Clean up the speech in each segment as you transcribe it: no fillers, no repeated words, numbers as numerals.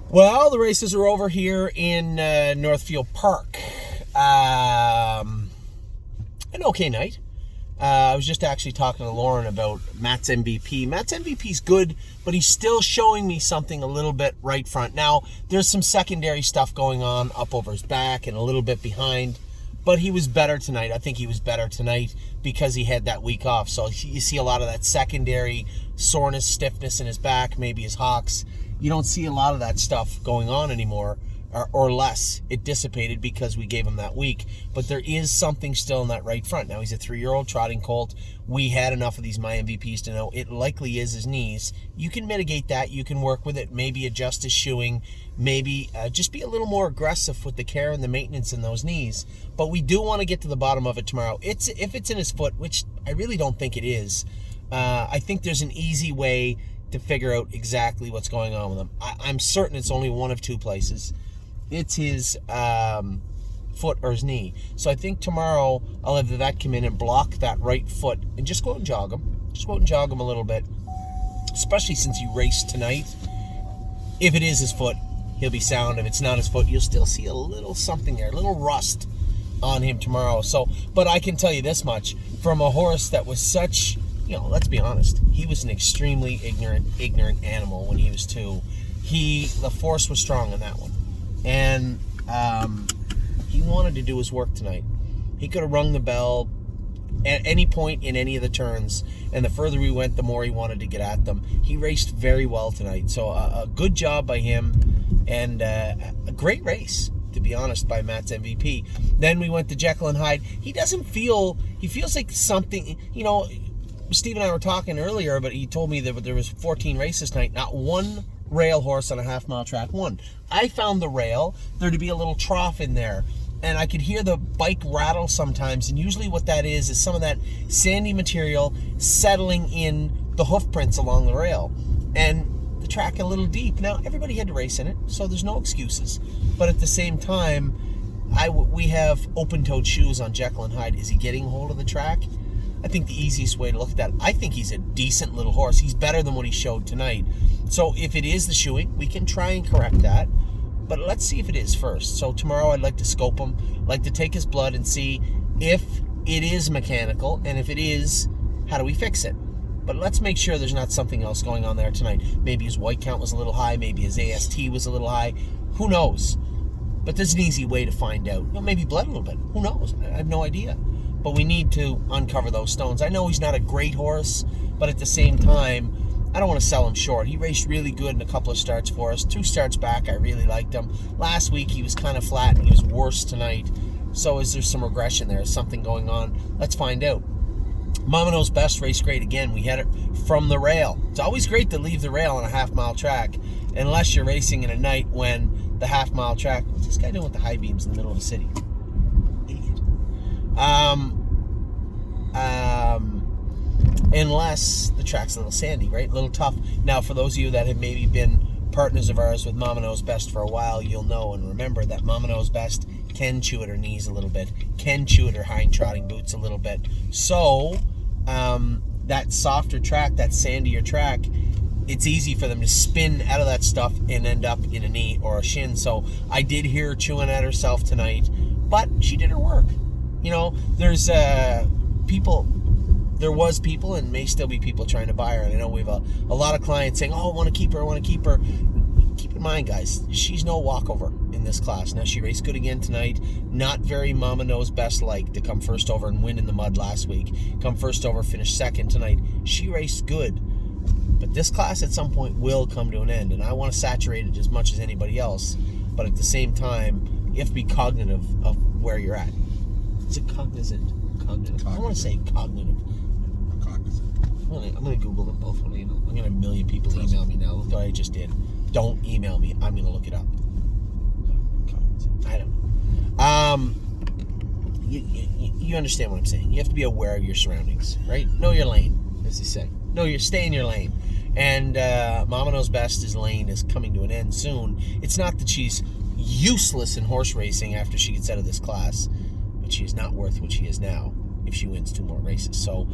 Well, the races are over here in Northfield Park. An okay night. I was just actually talking to Lauren about Matt's MVP. Matt's MVP's good, but he's still showing me something a little bit right front. Now, there's some secondary stuff going on up over his back and a little bit behind, but he was better tonight. I think he was better tonight because he had that week off. So you see a lot of that secondary soreness, stiffness in his back, maybe his hocks. You don't see a lot of that stuff going on anymore, or less. It dissipated because we gave him that week. But there is something still in that right front. Now, he's a 3-year-old trotting colt. We had enough of these My MVPs to know it likely is his knees. You can mitigate that. You can work with it. Maybe adjust his shoeing. Maybe just be a little more aggressive with the care and the maintenance in those knees. But we do want to get to the bottom of it tomorrow. If it's in his foot, which I really don't think it is, I think there's an easy way to figure out exactly what's going on with him. I'm certain it's only one of two places. It's his foot or his knee. So I think tomorrow I'll have the vet come in and block that right foot and just go out and jog him. Just go out and jog him a little bit. Especially since he raced tonight. If it is his foot, he'll be sound. If it's not his foot, you'll still see a little something there, a little rust on him tomorrow. So, but I can tell you this much, from a horse that was such, let's be honest, he was an extremely ignorant animal when he was 2. The force was strong in that one. And he wanted to do his work tonight. He could have rung the bell at any point in any of the turns, and the further we went, the more he wanted to get at them. He raced very well tonight, so a good job by him, and a great race, to be honest, by Matt's MVP. Then we went to Jekyll and Hyde. He feels like something, Steve and I were talking earlier, but he told me that there was 14 races tonight, not one rail horse on a half-mile track won. I found the rail, there to be a little trough in there, and I could hear the bike rattle sometimes, and usually what that is some of that sandy material settling in the hoof prints along the rail, and the track a little deep. Now, everybody had to race in it, so there's no excuses, but at the same time, we have open-toed shoes on Jekyll and Hyde. Is he getting hold of the track? I think the easiest way to look at that, I think he's a decent little horse. He's better than what he showed tonight. So if it is the shoeing, we can try and correct that. But let's see if it is first. So tomorrow I'd like to scope him, like to take his blood and see if it is mechanical, and if it is, how do we fix it? But let's make sure there's not something else going on there tonight. Maybe his white count was a little high, maybe his AST was a little high. Who knows? But there's an easy way to find out. Maybe bled a little bit. Who knows? I have no idea. But we need to uncover those stones. I know he's not a great horse, but at the same time, I don't want to sell him short. He raced really good in a couple of starts for us. 2 starts back, I really liked him. Last week, he was kind of flat, and he was worse tonight. So is there some regression there? Is something going on? Let's find out. Mama Knows Best raced great again. We had it from the rail. It's always great to leave the rail on a half-mile track, unless you're racing in a night when the half-mile track... What's this guy doing with the high beams in the middle of the city? Idiot. Unless the track's a little sandy, right? A little tough. Now, for those of you that have maybe been partners of ours with Mama Knows Best for a while, you'll know and remember that Mama Knows Best can chew at her knees a little bit, can chew at her hind trotting boots a little bit. So, that softer track, that sandier track, it's easy for them to spin out of that stuff and end up in a knee or a shin. So I did hear her chewing at herself tonight, but she did her work. There's there was people and may still be people trying to buy her. And I know we have a lot of clients saying, I want to keep her. Keep in mind, guys, she's no walkover in this class. Now, she raced good again tonight. Not very Mama Knows Best like to come first over and win in the mud last week. Come first over, finish second tonight. She raced good. But this class at some point will come to an end. And I want to saturate it as much as anybody else. But at the same time, you have to be cognitive of where you're at. Is it cognizant? Cognitive. I want to say cognitive. Cognizant. I'm going to Google them both. I'm going to have a million people email me now. Look what I just did. Don't email me. I'm going to look it up. I don't know. You understand what I'm saying. You have to be aware of your surroundings, right? Know your lane, as they say. Stay in your lane. And Mama Knows Best's lane is coming to an end soon. It's not that she's useless in horse racing after she gets out of this class, but she is not worth what she is now if she wins 2 more races. So,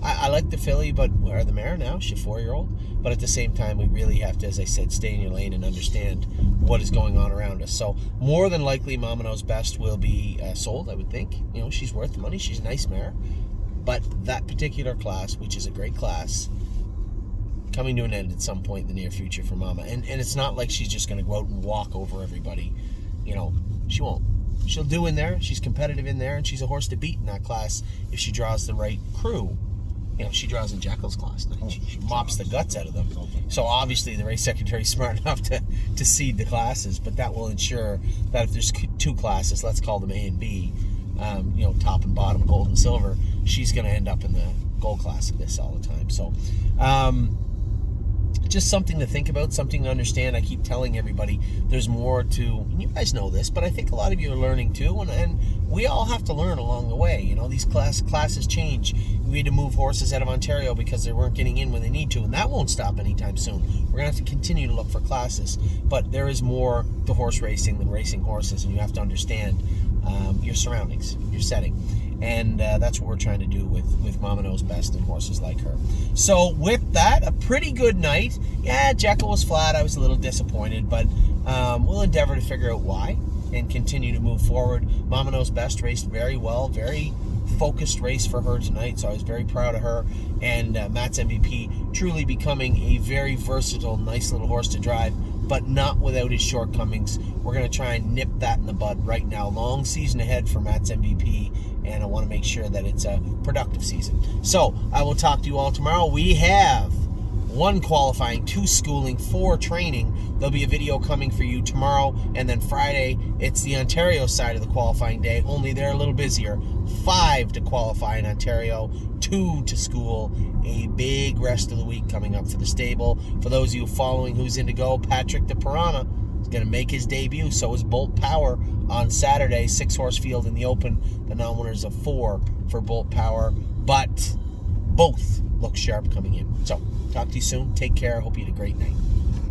I like the filly, or the mare now. She's a 4-year-old. But at the same time, we really have to, as I said, stay in your lane and understand what is going on around us. So more than likely, Mama Knows Best will be sold, I would think. You know, she's worth the money. She's a nice mare. But that particular class, which is a great class, coming to an end at some point in the near future for Mama. And it's not like she's just going to go out and walk over everybody. You know, she won't. She'll do in there. She's competitive in there, and she's a horse to beat in that class if she draws the right crew. You know, she draws in Jekyll's class. She mops the guts out of them. So obviously the race secretary is smart enough to seed the classes, but that will ensure that if there's 2 classes, let's call them A and B, you know, top and bottom, gold and silver, she's going to end up in the gold class of this all the time. So just something to think about, something to understand. I keep telling everybody there's more to, and you guys know this, but I think a lot of you are learning too, and we all have to learn along the way. You know, these classes change. We need to move horses out of Ontario because they weren't getting in when they need to, and that won't stop anytime soon. We're going to have to continue to look for classes, but there is more to horse racing than racing horses, and you have to understand your surroundings, your setting. And that's what we're trying to do with Mama Knows Best and horses like her. So with that, a pretty good night. Yeah, Jekyll was flat. I was a little disappointed, but we'll endeavor to figure out why and continue to move forward. Mama Knows Best raced very well, very focused race for her tonight, so I was very proud of her. And Matt's MVP truly becoming a very versatile, nice little horse to drive, but not without his shortcomings. We're going to try and nip that in the bud right now. Long season ahead for Matt's MVP, and I want to make sure that it's a productive season. So I will talk to you all tomorrow. We have 1 qualifying, 2 schooling, 4 training. There'll be a video coming for you tomorrow, and then Friday, it's the Ontario side of the qualifying day, only they're a little busier. 5 to qualify in Ontario, 2 to school. A big rest of the week coming up for the stable. For those of you following Who's In To Go, Patrick the Piranha is going to make his debut. So is Bolt Power on Saturday, 6-horse field in the Open. The non-winners of 4 for Bolt Power, but both look sharp coming in. So talk to you soon. Take care. I hope you had a great night.